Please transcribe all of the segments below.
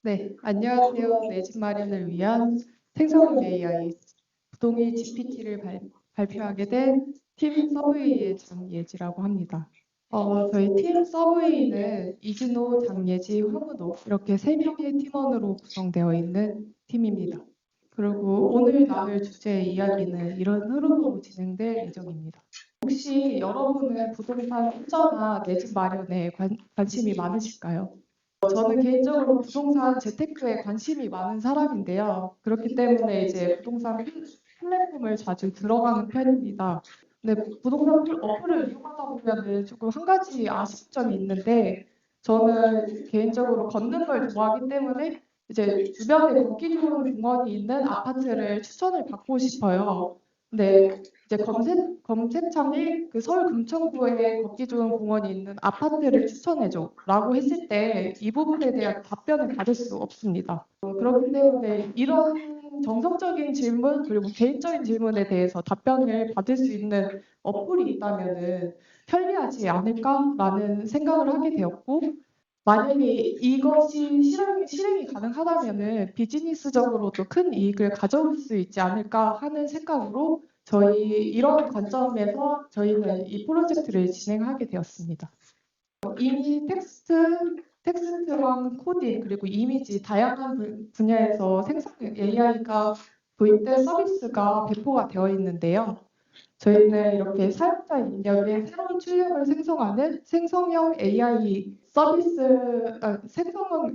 네, 안녕하세요. 내 집 마련을 위한 생성형 AI 부동의 GPT를 발표하게 된 팀 서브웨이의 장예지라고 합니다. 저희 팀 서브웨이는 이진호, 장예지, 황은호 이렇게 세 명의 팀원으로 구성되어 있는 팀입니다. 그리고 오늘 나눌 주제 이야기는 이런 흐름으로 진행될 예정입니다. 혹시 여러분은 부동산 투자나 내 집 마련에 관심이 많으실까요? 저는 개인적으로 부동산 재테크에 관심이 많은 사람인데요. 그렇기 때문에 이제 부동산 플랫폼을 자주 들어가는 편입니다. 근데 부동산 어플을 이용하다 보면은 조금 한 가지 아쉬운 점이 있는데 저는 개인적으로 걷는 걸 좋아하기 때문에 이제 주변에 걷기 좋은 공원이 있는 아파트를 추천을 받고 싶어요. 근데 이제 검색창에 그 서울 금천구에 걷기 좋은 공원이 있는 아파트를 추천해줘라고 했을 때 이 부분에 대한 답변을 받을 수 없습니다. 그렇기 때문에 이런 정성적인 질문 그리고 개인적인 질문에 대해서 답변을 받을 수 있는 어플이 있다면은 편리하지 않을까라는 생각을 하게 되었고 만약에 이것이 실행이 가능하다면은 비즈니스적으로도 큰 이익을 가져올 수 있지 않을까 하는 생각으로 저희 이런 관점에서 저희는 이 프로젝트를 진행하게 되었습니다. 이미 텍스트랑 코딩 그리고 이미지 다양한 분야에서 생성 AI가 도입된 서비스가 배포가 되어 있는데요. 저희는 이렇게 사용자 입력에 새로운 출력을 생성하는 생성형 AI 생성형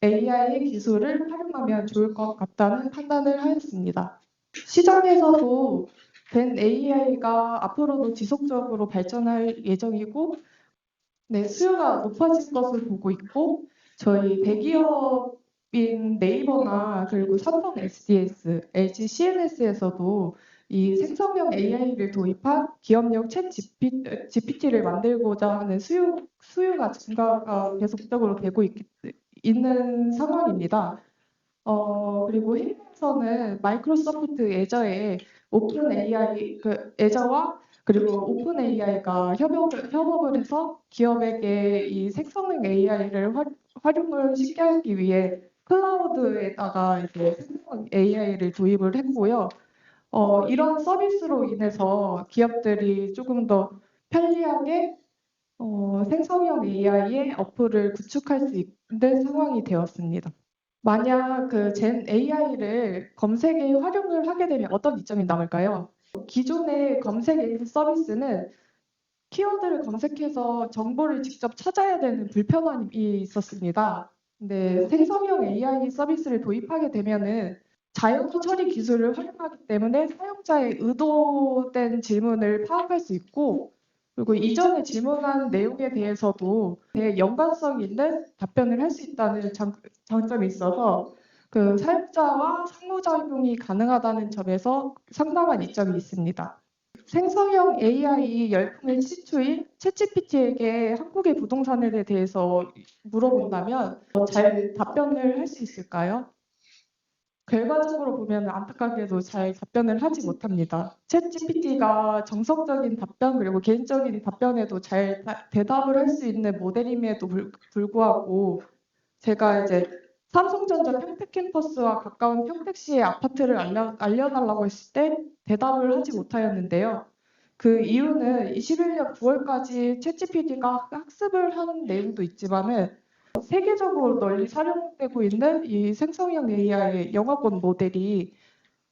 AI의 기술을 활용하면 좋을 것 같다는 판단을 하였습니다. 시장에서도 된 AI가 앞으로도 지속적으로 발전할 예정이고, 네, 수요가 높아질 것을 보고 있고, 저희 대기업인 네이버나 그리고 삼성 SDS, LG CNS에서도 이 생성형 AI를 도입한 기업용 챗 GPT를 만들고자 하는 수요가 증가가 계속적으로 있는 상황입니다. 그리고 해외에서는 마이크로소프트 애저에 오픈 AI, 애저와 그리고 오픈 AI가 협업을 해서 기업에게 이 생성형 AI를 활용을 쉽게 하기 위해 클라우드에다가 이제 생성형 AI를 도입을 했고요. 이런 서비스로 인해서 기업들이 조금 더 편리하게 생성형 AI의 어플을 구축할 수 있는 상황이 되었습니다. 만약 그 젠 AI를 검색에 활용을 하게 되면 어떤 이점이 남을까요? 기존의 검색 엔진 서비스는 키워드를 검색해서 정보를 직접 찾아야 되는 불편함이 있었습니다. 근데 생성형 AI 서비스를 도입하게 되면은 자연어 처리 기술을 활용하기 때문에 사용자의 의도된 질문을 파악할 수 있고 그리고 이전에 질문한 내용에 대해서도 연관성 있는 답변을 할 수 있다는 장점이 있어서 그 사용자와 상호작용이 가능하다는 점에서 상당한 이점이 있습니다. 생성형 AI 열풍의 시초인 챗GPT에게 한국의 부동산에 대해서 물어본다면 잘 답변을 할 수 있을까요? 결과적으로 보면 안타깝게도 잘 답변을 하지 못합니다. 챗GPT가 정석적인 답변 그리고 개인적인 답변에도 잘 대답을 할 수 있는 모델임에도 불구하고 제가 이제 삼성전자 평택캠퍼스와 가까운 평택시의 아파트를 알려달라고 했을 때 대답을 하지 못하였는데요. 그 이유는 21년 9월까지 챗GPT가 학습을 하는 내용도 있지만은 세계적으로 널리 사용되고 있는 이 생성형 AI의 영어권 모델이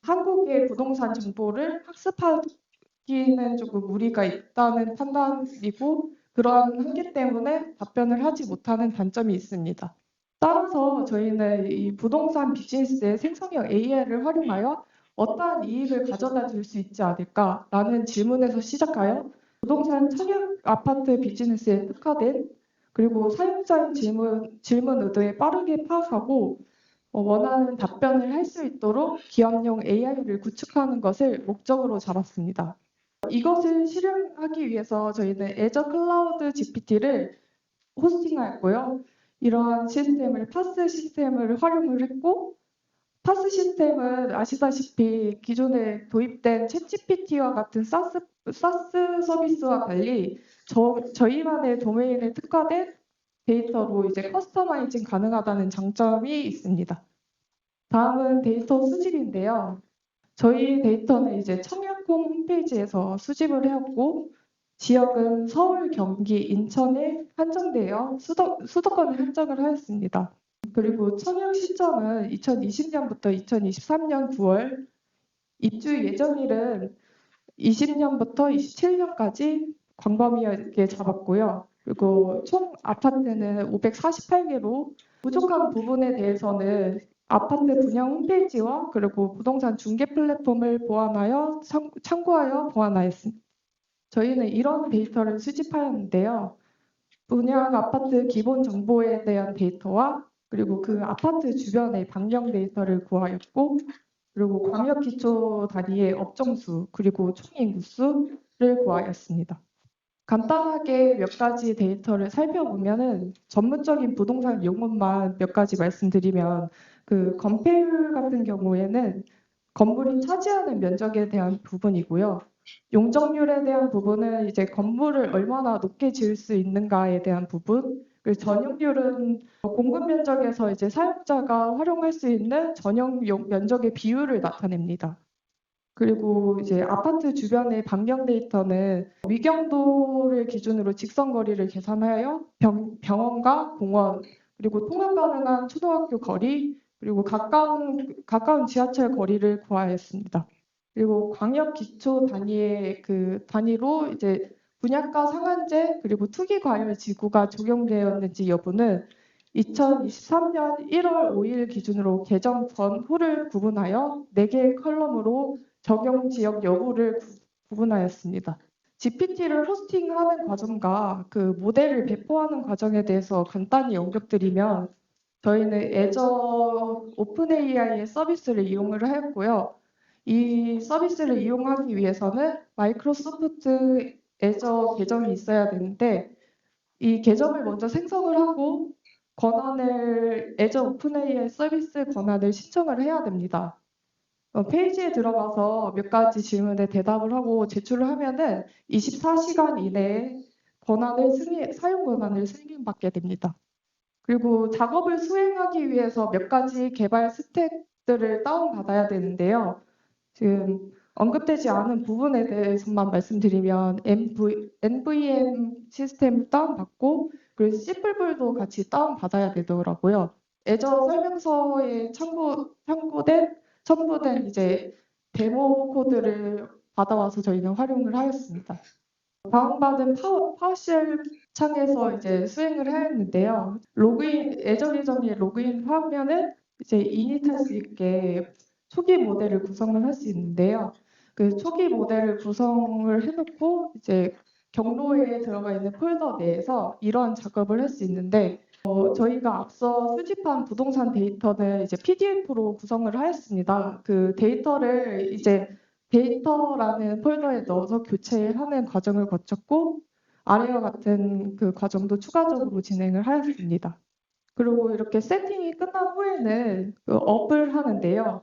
한국의 부동산 정보를 학습하기는 조금 무리가 있다는 판단이고 그러한 한계 때문에 답변을 하지 못하는 단점이 있습니다. 따라서 저희는 이 부동산 비즈니스의 생성형 AI를 활용하여 어떠한 이익을 가져다 줄 수 있지 않을까라는 질문에서 시작하여 부동산 청약 아파트 비즈니스에 특화된 그리고 사용자의 질문 의도에 빠르게 파악하고 원하는 답변을 할 수 있도록 기업용 AI를 구축하는 것을 목적으로 잡았습니다. 이것을 실행하기 위해서 저희는 애저 클라우드 GPT를 호스팅하였고요. 이러한 시스템을 파스 시스템을 활용을 했고 파스 시스템은 아시다시피 기존에 도입된 챗GPT와 같은 사스 서비스와 달리 저희만의 도메인에 특화된 데이터로 이제 커스터마이징 가능하다는 장점이 있습니다. 다음은 데이터 수집인데요. 저희 데이터는 이제 청약홈 홈페이지에서 수집을 해왔고, 지역은 서울, 경기, 인천에 한정되어 수도권을 한정을 하였습니다. 그리고 청약 시점은 2020년부터 2023년 9월, 입주 예정일은 20년부터 27년까지 광범위하게 잡았고요. 그리고 총 아파트는 548개로 부족한 부분에 대해서는 아파트 분양 홈페이지와 그리고 부동산 중개 플랫폼을 보완하여 참고하여 보완하였습니다. 저희는 이런 데이터를 수집하였는데요. 분양 아파트 기본 정보에 대한 데이터와 그리고 그 아파트 주변의 방역 데이터를 구하였고, 그리고 광역 기초 단위의 업종수 그리고 총 인구수를 구하였습니다. 간단하게 몇 가지 데이터를 살펴보면은 전문적인 부동산 용어만 몇 가지 말씀드리면, 그 건폐율 같은 경우에는 건물이 차지하는 면적에 대한 부분이고요. 용적률에 대한 부분은 이제 건물을 얼마나 높게 지을 수 있는가에 대한 부분. 그리고 전용률은 공급 면적에서 이제 사용자가 활용할 수 있는 전용 면적의 비율을 나타냅니다. 그리고 이제 아파트 주변의 반경 데이터는 위경도를 기준으로 직선거리를 계산하여 병원과 공원, 그리고 통학 가능한 초등학교 거리, 그리고 가까운 지하철 거리를 구하였습니다. 그리고 광역 기초 단위의 그 단위로 이제 분양가 상한제 그리고 투기 과열 지구가 적용되었는지 여부는 2023년 1월 5일 기준으로 개정 전후를 구분하여 4개의 컬럼으로 적용 지역 여부를 구분하였습니다. GPT를 호스팅하는 과정과 그 모델을 배포하는 과정에 대해서 간단히 언급드리면, 저희는 애저 오픈AI의 서비스를 이용을 하였고요. 이 서비스를 이용하기 위해서는 마이크로소프트 애저 계정이 있어야 되는데, 이 계정을 먼저 생성을 하고 권한을 애저 오픈AI 서비스 권한을 신청을 해야 됩니다. 페이지에 들어가서 몇 가지 질문에 대답을 하고 제출을 하면은 24시간 이내에 사용 권한을 승인받게 됩니다. 그리고 작업을 수행하기 위해서 몇 가지 개발 스택들을 다운받아야 되는데요. 지금 언급되지 않은 부분에 대해서만 말씀드리면 NVM 시스템 다운받고 그리고 C++도 같이 다운받아야 되더라고요. 애저 설명서에 첨부된 이제 데모 코드를 받아와서 저희는 활용을 하였습니다. 다운받은 파워쉘 창에서 이제 수행을 하였는데요. 애저 계정에 로그인 하면은 이제 이닛할 수 있게 초기 모델을 구성을 할 수 있는데요. 그 초기 모델을 구성을 해놓고 이제 경로에 들어가 있는 폴더 내에서 이러한 작업을 할 수 있는데, 저희가 앞서 수집한 부동산 데이터는 이제 PDF로 구성을 하였습니다. 그 데이터를 이제 데이터라는 폴더에 넣어서 교체하는 과정을 거쳤고, 아래와 같은 그 과정도 추가적으로 진행을 하였습니다. 그리고 이렇게 세팅이 끝난 후에는 그 업을 하는데요.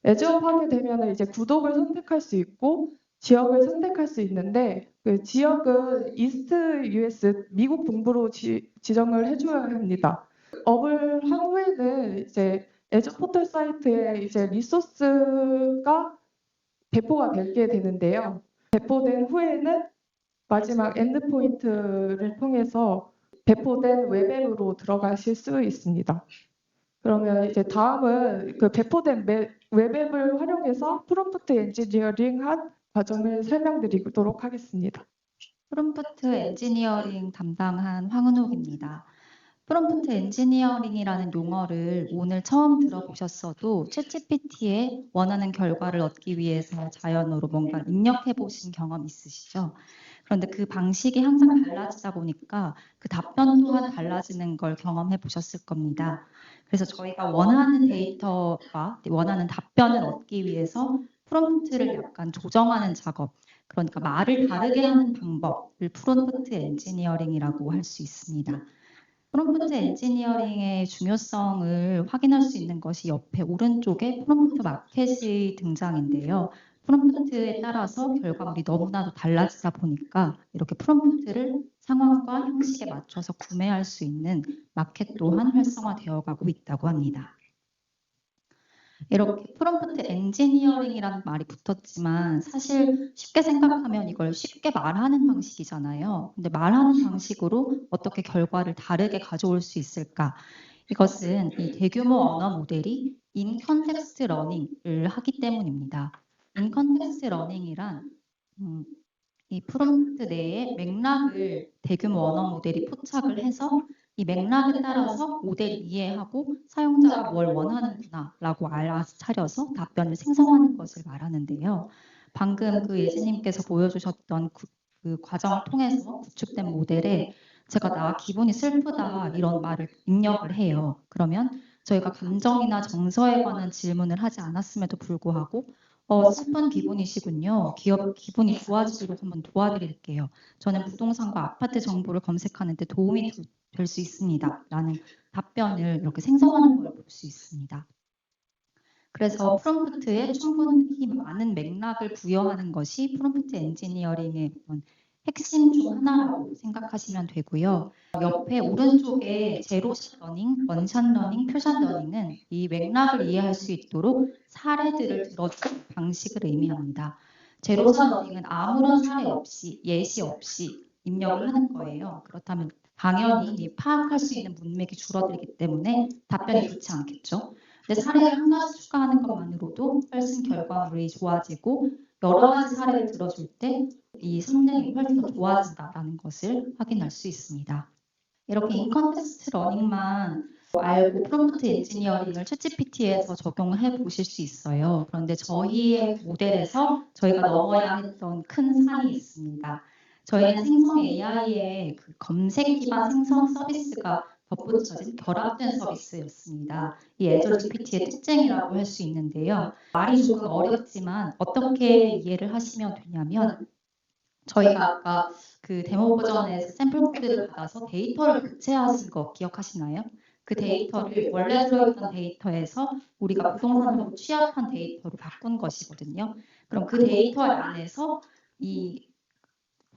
애즈업 하게 되면 이제 구독을 선택할 수 있고 지역을 선택할 수 있는데, 그 지역은 이스트 US 미국 동부로 지정을 해줘야 합니다. 업을 한 후에는 이제 애즈업 포털 사이트에 이제 리소스가 배포가 되게 되는데요. 배포된 후에는 마지막 엔드포인트를 통해서 배포된 웹앱으로 들어가실 수 있습니다. 그러면 이제 다음은 그 배포된 웹앱을 활용해서 프롬프트 엔지니어링한 과정을 설명드리도록 하겠습니다. 프롬프트 엔지니어링 담당한 황은옥입니다. 프롬프트 엔지니어링이라는 용어를 오늘 처음 들어보셨어도 챗GPT에 원하는 결과를 얻기 위해서 자연어로 뭔가 입력해 보신 경험 있으시죠? 그런데 그 방식이 항상 달라지다 보니까 그 답변 또한 달라지는 걸 경험해 보셨을 겁니다. 그래서 저희가 원하는 데이터와 원하는 답변을 얻기 위해서 프롬프트를 약간 조정하는 작업, 그러니까 말을 다르게 하는 방법을 프롬프트 엔지니어링이라고 할 수 있습니다. 프롬프트 엔지니어링의 중요성을 확인할 수 있는 것이 옆에 오른쪽에 프롬프트 마켓이 등장인데요. 프롬프트에 따라서 결과물이 너무나도 달라지다 보니까 이렇게 프롬프트를 상황과 형식에 맞춰서 구매할 수 있는 마켓 또한 활성화되어 가고 있다고 합니다. 이렇게 프롬프트 엔지니어링이라는 말이 붙었지만 사실 쉽게 생각하면 이걸 쉽게 말하는 방식이잖아요. 근데 말하는 방식으로 어떻게 결과를 다르게 가져올 수 있을까? 이것은 이 대규모 언어 모델이 인 컨텍스트 러닝을 하기 때문입니다. 인 컨텍스트 러닝이란 이 프롬프트 내에 맥락을 대규모 언어 모델이 포착을 해서 이 맥락에 따라서 모델을 이해하고 사용자가 뭘 원하는구나라고 알아차려서 답변을 생성하는 것을 말하는데요. 방금 그 예지님께서 보여주셨던 그 과정을 통해서 구축된 모델에 제가 나 기분이 슬프다 이런 말을 입력을 해요. 그러면 저희가 감정이나 정서에 관한 질문을 하지 않았음에도 불구하고 슬픈 기분이시군요. 기분이 좋아지도록 한번 도와드릴게요. 저는 부동산과 아파트 정보를 검색하는 데 도움이 될 수 있습니다. 라는 답변을 이렇게 생성하는 걸 볼 수 있습니다. 그래서 프롬프트에 충분히 많은 맥락을 부여하는 것이 프롬프트 엔지니어링의 어떤 핵심 중 하나라고 생각하시면 되고요. 옆에 오른쪽에 제로샷 러닝, 원샷 러닝, 표샷 러닝은 이 맥락을 이해할 수 있도록 사례들을 들어주는 방식을 의미합니다. 제로샷 러닝은 아무런 사례 없이, 예시 없이 입력을 하는 거예요. 그렇다면 당연히 파악할 수 있는 문맥이 줄어들기 때문에 답변이 좋지 않겠죠. 근데 사례를 한 가지 추가하는 것만으로도 훨씬 결과물이 좋아지고 여러 가지 사례를 들어줄 때 이 성능이 훨씬 더 좋아진다는 것을 확인할 수 있습니다. 이렇게 인컨텍스트 러닝만 알고 프롬프트 엔지니어링을 챗GPT에서 적용해 보실 수 있어요. 그런데 저희의 모델에서 저희가 넘어야 했던 큰 산이 있습니다. 저희는 생성 AI의 그 검색 기반 생성 서비스가 덧붙여진 결합된 서비스였습니다. 이 애저 GPT의 특징이라고 할 수 있는데요. 말이 조금 어렵지만 어떻게 이해를 하시면 되냐면 저희가 아까 그 데모 버전에서 샘플 코드를 받아서 데이터를 교체하신 거 기억하시나요? 그 데이터를 원래 들어있던 데이터에서 우리가 부동산으로 취합한 데이터로 바꾼 것이거든요. 그럼 그 데이터 안에서 이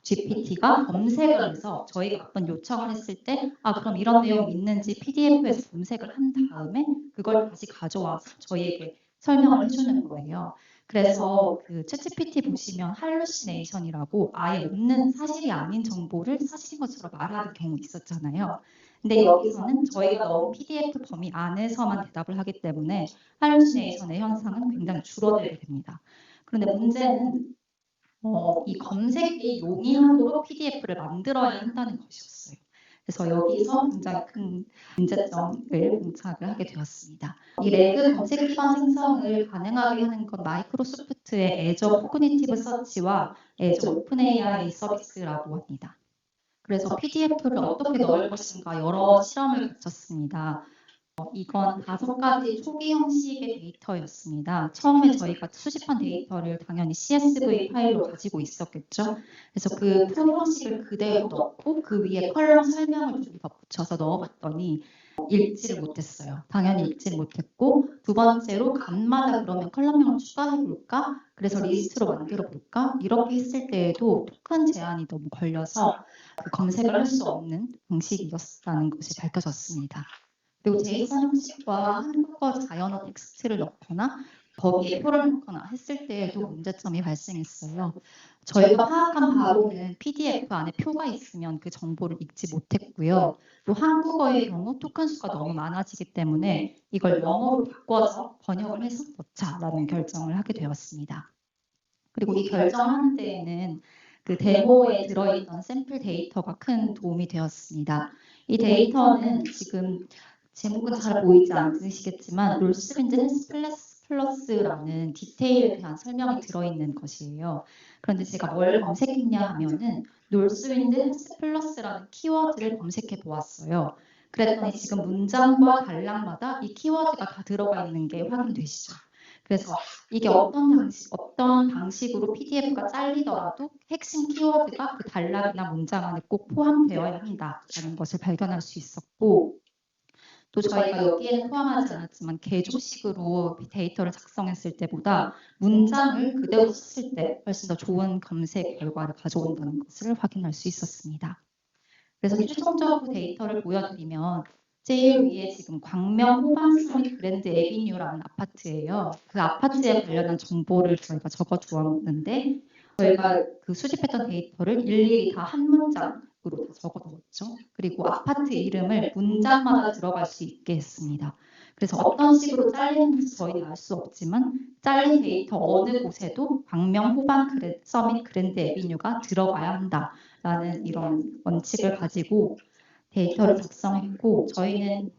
GPT가 검색을 해서 저희가 어떤 요청을 했을 때 그럼 이런 내용이 있는지 PDF에서 검색을 한 다음에 그걸 다시 가져와서 저희에게 설명을 해주는 거예요. 그래서 그 챗GPT 보시면 할루시네이션이라고 아예 없는 사실이 아닌 정보를 사실인 것처럼 말하는 경우 있었잖아요. 근데 여기서는 저희가 넣은 PDF 범위 안에서만 대답을 하기 때문에 할루시네이션의 현상은 굉장히 줄어들게 됩니다. 그런데 문제는 이 검색이 용이하도록 PDF를 만들어야 한다는 것이었어요. 그래서 여기서 굉장히 큰 문제점을 봉착을 하게 되었습니다. 이 레그 검색 기반 생성을 가능하게 하는 건 마이크로소프트의 애저 코그니티브 서치와 애저 오픈 AI 서비스라고 합니다. 그래서 PDF를 어떻게 넣을 것인가 여러 실험을 거쳤습니다. 이건 5가지 초기 형식의 데이터였습니다. 처음에 저희가 수집한 데이터를 당연히 CSV 파일로 가지고 있었겠죠. 그래서 그 표 형식을 그대로 넣고 그 위에 컬럼 설명을 좀 덧붙여서 넣어봤더니 읽지를 못했어요. 당연히 읽지를 못했고 두 번째로 간마다 그러면 컬럼명을 추가해볼까? 그래서 리스트로 만들어볼까? 이렇게 했을 때에도 토큰 제한이 너무 걸려서 그 검색을 할 수 없는 방식이었다는 것이 밝혀졌습니다. 그리고 제이슨 형식과 한국어 자연어 텍스트를 넣거나 거기에 표를 넣거나 했을 때에도 문제점이 발생했어요. 저희가 파악한 바로는 PDF 안에 표가 있으면 그 정보를 읽지 못했고요. 또 한국어의 경우 토큰 수가 너무 많아지기 때문에 이걸 영어로 바꿔서 번역을 해서 넣자라는 결정을 하게 되었습니다. 그리고 이 결정하는 데에는 그 데모에 들어있던 샘플 데이터가 큰 도움이 되었습니다. 이 데이터는 지금 제목은 잘 보이지 않으시겠지만 롤스윈드 플러스라는 디테일에 대한 설명이 들어있는 것이에요. 그런데 제가 뭘 검색했냐 하면은 롤스윈드 플러스라는 키워드를 검색해 보았어요. 그랬더니 지금 문장과 단락마다 이 키워드가 다 들어가 있는 게 확인되시죠? 그래서 이게 어떤 방식으로 PDF가 잘리더라도 핵심 키워드가 그 단락이나 문장 안에 꼭 포함되어야 한다는 것을 발견할 수 있었고 또 저희가 여기에는 포함하지 않았지만 개조식으로 데이터를 작성했을 때보다 문장을 그대로 썼을 때 훨씬 더 좋은 검색 결과를 가져온다는 것을 확인할 수 있었습니다. 그래서 최종적으로 데이터를 보여드리면 제일 위에 지금 광명 호반스터리 그랜드 에비뉴라는 아파트예요. 그 아파트에 관련한 정보를 저희가 적어두었는데 저희가 그 수집했던 데이터를 일일이 다 한 문장으로 다 적어두었죠. 그리고 아파트 이름을 문장마다 들어갈 수 있게 했습니다. 그래서 어떤 식으로 잘리는지 저희는 알 수 없지만 잘린 데이터 어느 곳에도 광명 호반 서밋 그랜드 에비뉴가 들어가야 한다라는 이런 원칙을 가지고 데이터를 작성했고 저희는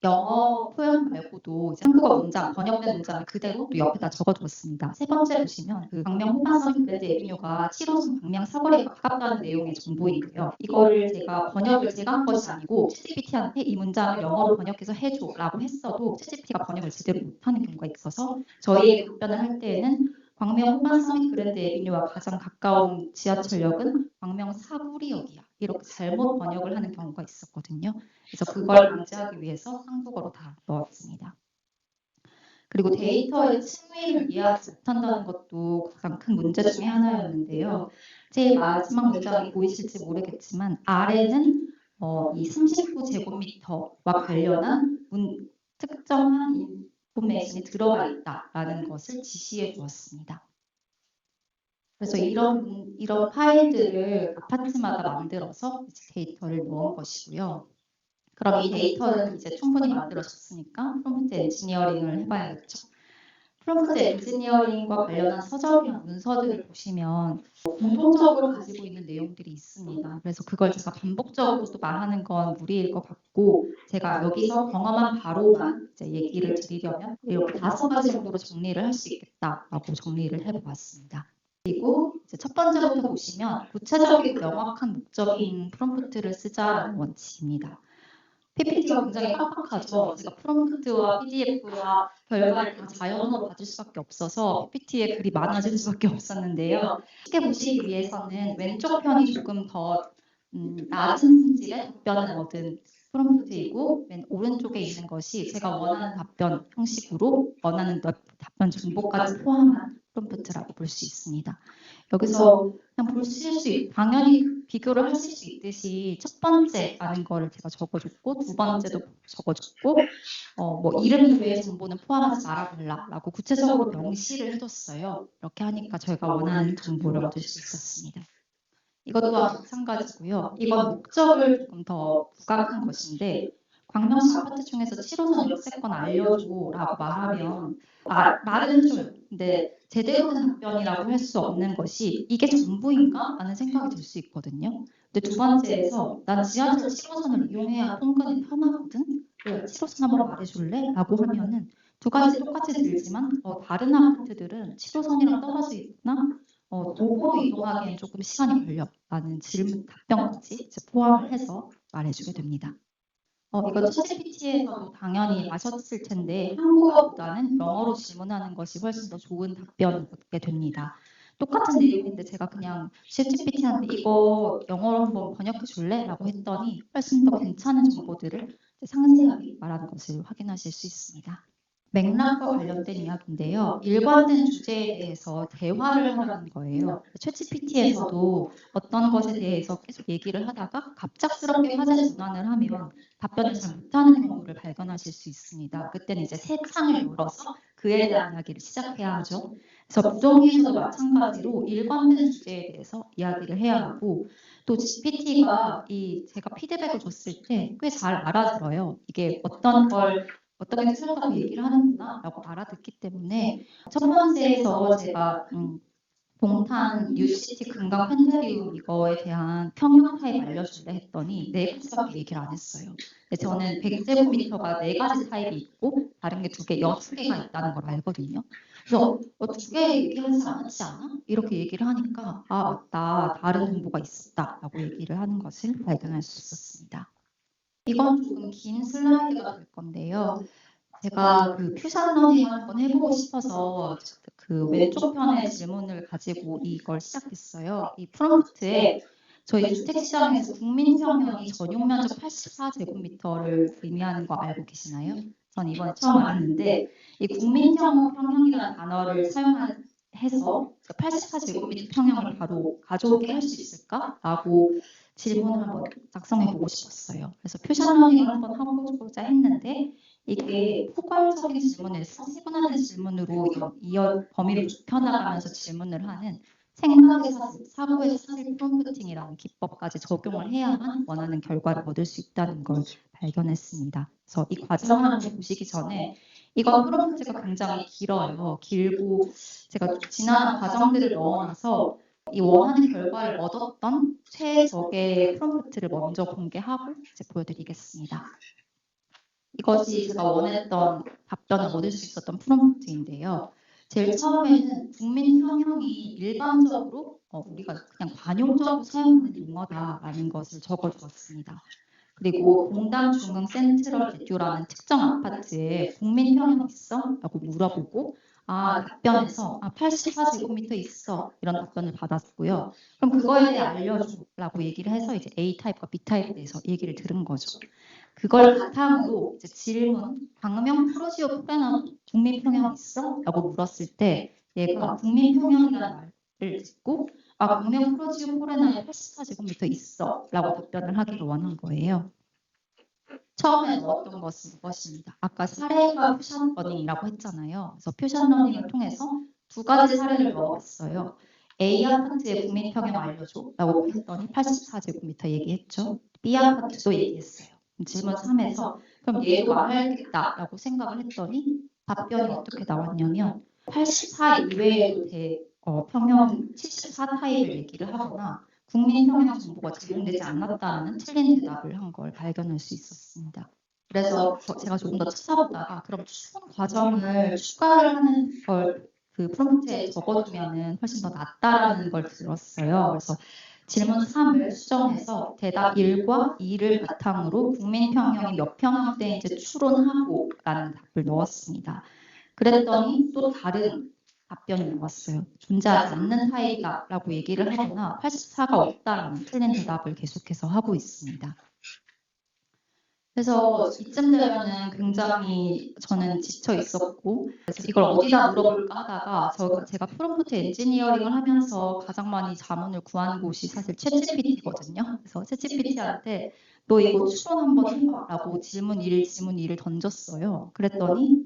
영어 표현 말고도 이제 한국어 문장, 번역된 문장을 그대로 또 옆에다 적어두었습니다. 세 번째 보시면 그 광명 호반선 그랜드 에비뉴가 7호선 광명 사거리에 가깝다는 내용의 정보인데요. 이거를 번역을 제가 한 것이 아니고 챗GPT한테 이 문장을 영어로 번역해서 해줘라고 했어도 챗GPT가 번역을 제대로 못하는 경우가 있어서 저희의 답변을 할 때에는 광명 호반선 그랜드 에비뉴와 가장 가까운 지하철역은 광명 사구리역이야. 이렇게 잘못 번역을 하는 경우가 있었거든요. 그래서 그걸 방지하기 위해서 한국어로 다 넣었습니다. 그리고 데이터의 층위를 이해하지 못한다는 것도 가장 큰 문제 중에 하나였는데요. 제일 마지막 문장이 보이실지 모르겠지만 아래는 이 39제곱미터와 관련한 특정한 인포메이션이 들어가 있다라는 것을 지시해 주었습니다. 그래서 이런 파일들을 아파트마다 만들어서 이제 데이터를 넣은 것이고요. 그럼 이 데이터는 이제 충분히 만들어졌으니까 프롬프트 엔지니어링을 해봐야겠죠. 프롬프트 엔지니어링과 관련한 서적이나 문서들을 보시면 공통적으로 가지고 있는 내용들이 있습니다. 그래서 그걸 제가 반복적으로 또 말하는 건 무리일 것 같고 제가 여기서 경험한 바로만 이제 얘기를 드리려면 이렇게 5가지 정도로 정리를 할 수 있겠다라고 정리를 해보았습니다. 그리고 이제 첫 번째부터 보시면 구체적이고 명확한 목적인 프롬프트를 쓰자라는 원칙입니다. PPT가 굉장히 빡빡하죠. 제가 프롬프트와 PDF와 결과를 다 자연어로 받을 수밖에 없어서 PPT에 글이 많아질 수밖에 없었는데요. 쉽게 보시기 위해서는 왼쪽 편이 조금 더 낮은 품질의 답변을 얻은 프롬프트이고 맨 오른쪽에 있는 것이 제가 원하는 답변 형식으로 원하는 답변 정보까지 포함한 프롬프트라고 볼 수 있습니다. 여기서 그냥 당연히 비교를 하실 수 있듯이 첫 번째라는 거를 제가 적어줬고 두 번째도 적어줬고 뭐 이름 외의 정보는 포함하지 말아달라라고 구체적으로 명시를 해뒀어요. 이렇게 하니까 저희가 원하는 정보를 얻을 수 있었습니다. 이것 또한 마찬가지고요. 이건 목적을 조금 더 부각한 것인데 광명시 아파트 중에서 7호선 역세권 알려줘라고 말하면 말은 좀 근데 제대로 된 답변이라고 할 수 없는 것이 이게 전부인가? 라는 생각이 들 수 있거든요. 근데 두 번째에서 난 지하철 7호선을 이용해야 통근이 편하거든? 7호선 한번 말해줄래? 라고 하면은 두 가지 똑같이 들지만 다른 아파트들은 7호선이랑 떨어져 있나? 도보로 이동하기엔 조금 시간이 걸려라는 답변까지 포함을 해서 말해주게 됩니다. 이거 챗GPT에서도 당연히 아셨을 텐데 한국어보다는 영어로 질문하는 것이 훨씬 더 좋은 답변을 얻게 됩니다. 똑같은 내용인데 제가 그냥 챗GPT한테 이거 영어로 한번 번역해 줄래? 라고 했더니 훨씬 더 괜찮은 정보들을 상세하게 말하는 것을 확인하실 수 있습니다. 맥락과 관련된 이야기인데요. 일관된 주제에 대해서 대화를 하라는 거예요. 챗GPT에서도 어떤 것에 대해서 계속 얘기를 하다가 갑작스럽게 화제 전환을 하면 답변을 잘 못하는 경우를 발견하실 수 있습니다. 그때는 이제 새 창을 열어서 그에 대한 이야기를 시작해야 하죠. 그래서 부정의에서도 마찬가지로 일관된 주제에 대해서 이야기를 해야 하고 또 GPT가 제가 피드백을 줬을 때 꽤 잘 알아들어요. 이게 어떻게 틀렸다고 얘기를 하는구나 라고 알아듣기 때문에 첫 번째에서 제가 동탄 UCT 금강 펜타리움 이거에 대한 평형 타입 알려줄래 했더니 4가지밖에 얘기를 안 했어요. 근데 저는 100제곱미터가 4가지 타입이 있고 다른 게 6개가 있다는 걸 알거든요. 그래서 2개 얘기하지 않았지 않아? 이렇게 얘기를 하니까 맞다. 다른 정보가 있었다 라고 얘기를 하는 것을 발견할 수 있었습니다. 이건 조금 긴 슬라이드가 될 건데요. 제가 그 퓨전 러닝 한번 해보고 싶어서 그 왼쪽 편의 질문을 가지고 이걸 시작했어요. 이 프롬프트에 저희 주택시장에서 국민평형이 전용 면적 84제곱미터를 의미하는 거 알고 계시나요? 전 이번에 처음 알았는데 이 국민평형이라는 단어를 사용해서 84제곱미터 평형을 바로 가져오게 할 수 있을까라고 질문을 한번 작성해 보고 싶었어요. 그래서 표시러닝을 한번 하고자 했는데 이게 포괄적인 질문에서 세분화된 질문으로 범위를 좁혀나가면서 질문을 하는 생각의 사슬, 사고의 사슬 프롬프팅이라는 기법까지 적용을 해야만 원하는 결과를 얻을 수 있다는 걸 발견했습니다. 그래서 이 과정을 한번 보시기 전에 이거 프롬프트가 굉장히 길어요. 길고 제가 지난 과정들을 넣어놔서 이 원하는 결과를 얻었던 최적의 프롬프트를 먼저 공개하고 이제 보여드리겠습니다. 이것이 제가 원했던 답변을 얻을 수 있었던 프롬프트인데요. 제일 처음에는 국민평형이 일반적으로 우리가 그냥 관용적으로 사용하는 용어다라는 것을 적어주었습니다. 그리고 공단 중흥 센트럴 대교라는 특정 아파트에 국민평형 있어? 라고 물어보고 답변에서 84제곱미터 있어 이런 답변을 받았고요. 그럼 그거에 대해 알려줘라고 얘기를 해서 이제 A 타입과 B 타입에 대해서 얘기를 들은 거죠. 그걸 바탕으로 이제 질문, 광명 프로시오 프레너 국민평형 있어? 라고 물었을 때 얘가 국민평형이라는 말을 듣고 광명 프로시오 프레너에 84제곱미터 있어 라고 답변을 하기를 원한 거예요. 처음에 넣었던 것은 무엇입니다. 아까 사례가 표샷러닝이라고 했잖아요. 그래서 표샷러닝을 통해서 두 가지 사례를 넣어봤어요. A 아파트의 국민평형 알려줘 라고 했더니 84제곱미터 얘기했죠. B 아파트도 얘기했어요. 질문 3에서 그럼 얘도 말하겠다 라고 생각을 했더니 답변이 어떻게 나왔냐면 84 이외에도 평형 74 타입을 얘기를 하거나 국민평형 정보가 제공되지 않았다는 틀린 대답을 한 걸 발견할 수 있었습니다. 그래서 제가 조금 더 찾아보다가 그럼 추론 과정을 추가를 하는 걸 그 프롬프트에 적어두면 훨씬 더 낫다라는 걸 들었어요. 그래서 질문 3을 수정해서 대답 1과 2를 바탕으로 국민평형이 몇 평형대인지 추론하고 라는 답을 넣었습니다. 그랬더니 또 다른 답변이 나왔어요. 존재하지 않는 타입이다 라고 얘기를 하거나 84가 없다라는 틀린 대답을 계속해서 하고 있습니다. 그래서 이쯤 되면은 굉장히 저는 지쳐 있었고 그래서 이걸 어디다 물어볼까 하다가 제가 프롬프트 엔지니어링을 하면서 가장 많이 자문을 구한 곳이 사실 챗GPT거든요. 그래서 챗GPT한테 너 이거 추론 한번 해봐라고 질문 1을 던졌어요. 그랬더니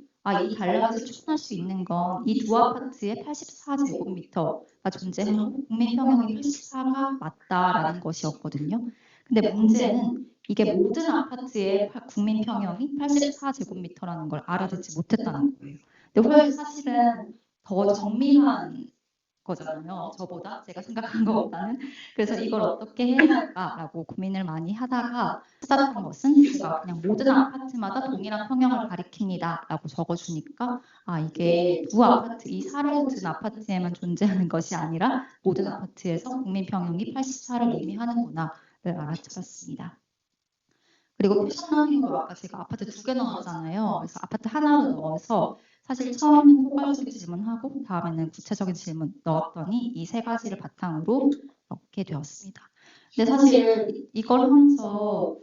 이 단락에서 추론할 수 있는 건 이 두 아파트에 84제곱미터가 존재하고 국민평형이 84가 맞다라는 것이었거든요. 근데 문제는 이게 모든 아파트의 국민평형이 84제곱미터라는 걸 알아듣지 못했다는 거예요. 근데 훨씬 사실은 더 정밀한 거잖아요. 저보다 제가 생각한 것보다는. 그래서 이걸 어떻게 해야 할까라고 고민을 많이 하다가 찾았던 것은 제가 그냥 모든 아파트마다 동일한 평형을 가리킵니다라고 적어주니까 이게 두 아파트, 이 사례로 든 아파트에만 존재하는 것이 아니라 모든 아파트에서 국민평형이 84를 의미하는구나를 알아차렸습니다. 그리고 표시러닝도 아까 제가 아파트 2개 넣었잖아요. 그래서 아파트 하나로 넣어서 사실 처음에는 포괄적인 질문하고 다음에는 구체적인 질문 넣었더니 이 세 가지를 바탕으로 넣게 되었습니다. 근데 사실 이걸 하면서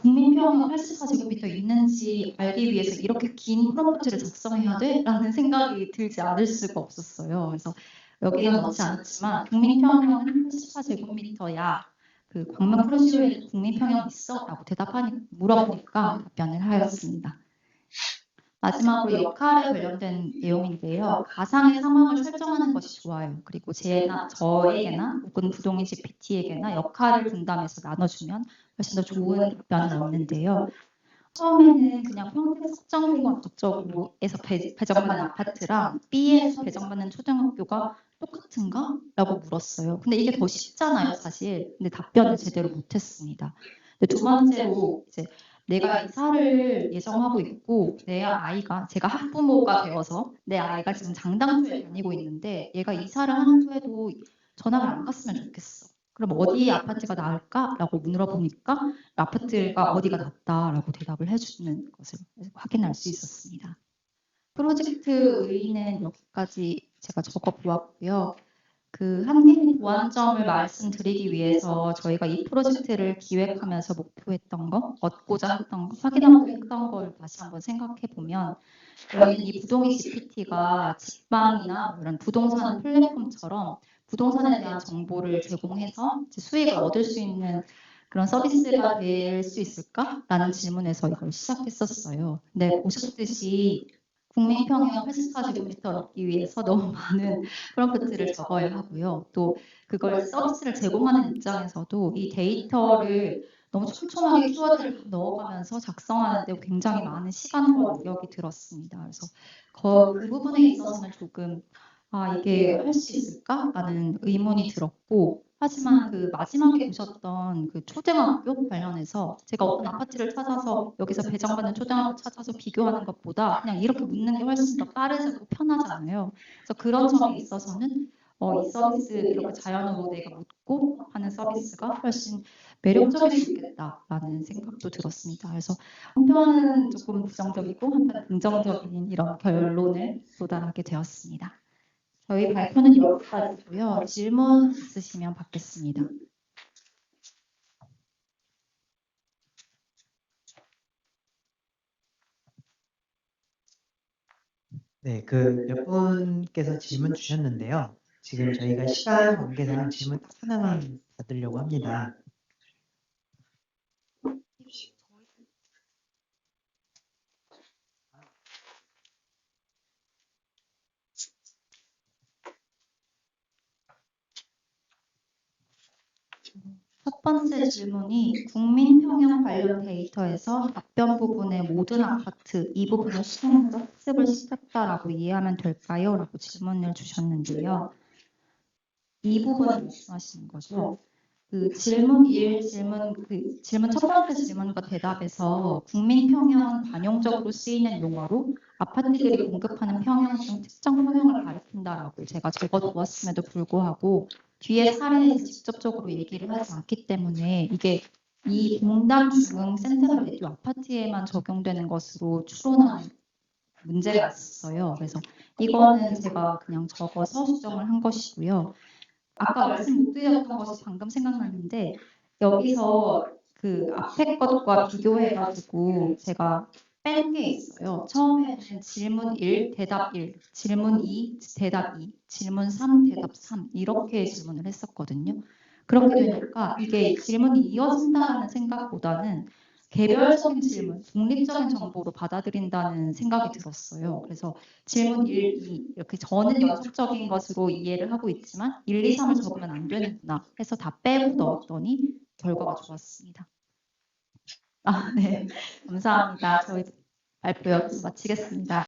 국민평형 84제곱미터 있는지 알기 위해서 이렇게 긴 프롬프트를 작성해야 돼? 라는 생각이 들지 않을 수가 없었어요. 그래서 여기는 넣지 않았지만 국민평형은 84제곱미터야. 그 광명 프로시오에 국민평형 있어? 라고 물어보니까 답변을 하였습니다. 마지막으로 역할에 관련된 내용인데요. 가상의 상황을 설정하는 것이 좋아요. 그리고 저에게나 혹은 부동인 GPT에게나 역할을 분담해서 나눠주면 훨씬 더 좋은 답변을 얻는데요. 처음에는 그냥 평택 석정공원 저쪽에서 배정받는 아파트랑 B에서 배정받는 초등학교가 똑같은가? 라고 물었어요. 근데 이게 더 쉽잖아요, 사실. 근데 답변을 제대로 못했습니다. 근데 두 번째로 이제 내가 이사를 예정하고 있고 제가 학부모가 되어서 내 아이가 지금 장당초에 다니고 있는데 얘가 이사를 하는 후에도 전학을 안 갔으면 좋겠어. 그럼 어디 아파트가 나을까? 라고 물어보니까 아파트가 어디가 낫다라고 대답을 해주는 것을 확인할 수 있었습니다. 프로젝트 의의는 여기까지 제가 적어보았고요. 그 한계 보완점을 말씀드리기 위해서 저희가 이 프로젝트를 기획하면서 목표했던 거, 얻고자 했던 거, 확인하고 했던 걸 다시 한번 생각해 보면 저희는 이 부동의 GPT가 직방이나 이런 부동산 플랫폼처럼 부동산에 대한 정보를 제공해서 이제 수익을 얻을 수 있는 그런 서비스가 될 수 있을까라는 질문에서 이걸 시작했었어요. 근데 보셨듯이 국민평형 84제곱미터 얻기 위해서 너무 많은 프롬프트를 적어야 하고요. 또 그걸 서비스를 제공하는 입장에서도 이 데이터를 너무 촘촘하게 키워드를 넣어가면서 작성하는데 굉장히 많은 시간과 노력이 들었습니다. 그래서 그 부분에 있어서는 조금 이게 할 수 있을까라는 의문이 들었고, 하지만 그 마지막에 보셨던 그 초등학교 관련해서 제가 어떤 아파트를 찾아서 여기서 배정받는 초등학교 찾아서 비교하는 것보다 그냥 이렇게 묻는 게 훨씬 더 빠르고 편하잖아요. 그래서 그런 점에 있어서는 이 서비스 이렇게 자연어로 내가 묻고 하는 서비스가 훨씬 매력적일 수 있겠다라는 생각도 들었습니다. 그래서 한편은 조금 부정적이고 한편 긍정적인 이런 결론을 도달하게 되었습니다. 저희 발표는 여기까지고요. 질문 있으시면 받겠습니다. 네, 몇 분께서 질문 주셨는데요. 지금 저희가 시간 관계상 질문 딱 하나만 받으려고 합니다. 첫 번째 질문이 국민평형 관련 데이터에서 답변 부분의 모든 아파트 이 부분을 수동으로 학습을 시켰다라고 이해하면 될까요? 라고 질문을 주셨는데요. 이 부분을 말씀하시는 거죠. 그 질문 1, 질문 첫 번째 질문과 대답에서 국민평형은 관용적으로 쓰이는 용어로 아파트들이 공급하는 평형 중 특정 평형을 가리킨다라고 제가 적어두었음에도 불구하고 뒤에 사례에서 직접적으로 얘기를 하지 않기 때문에 이게 이 공단 중흥 센트럴 레디오 아파트에만 적용되는 것으로 추론하는 문제가 있어요. 그래서 이거는 제가 그냥 적어서 수정을 한 것이고요. 아까 말씀 못 드렸던 것이 방금 생각났는데 여기서 그 앞에 것과 비교해가지고 제가 뺀 게 있어요. 처음에는 질문 1, 대답 1, 질문 2, 대답 2, 질문 3, 대답 3 이렇게 질문을 했었거든요. 그렇게 되니까 이게 질문이 이어진다는 생각보다는 개별적인 질문, 독립적인 정보로 받아들인다는 생각이 들었어요. 그래서 질문 1, 2 이렇게 저는 연속적인 것으로 이해를 하고 있지만 1, 2, 3을 적으면 안 되는구나 해서 다 빼고 넣었더니 결과가 좋았습니다. 네. 감사합니다. 저희 발표 여기서 마치겠습니다.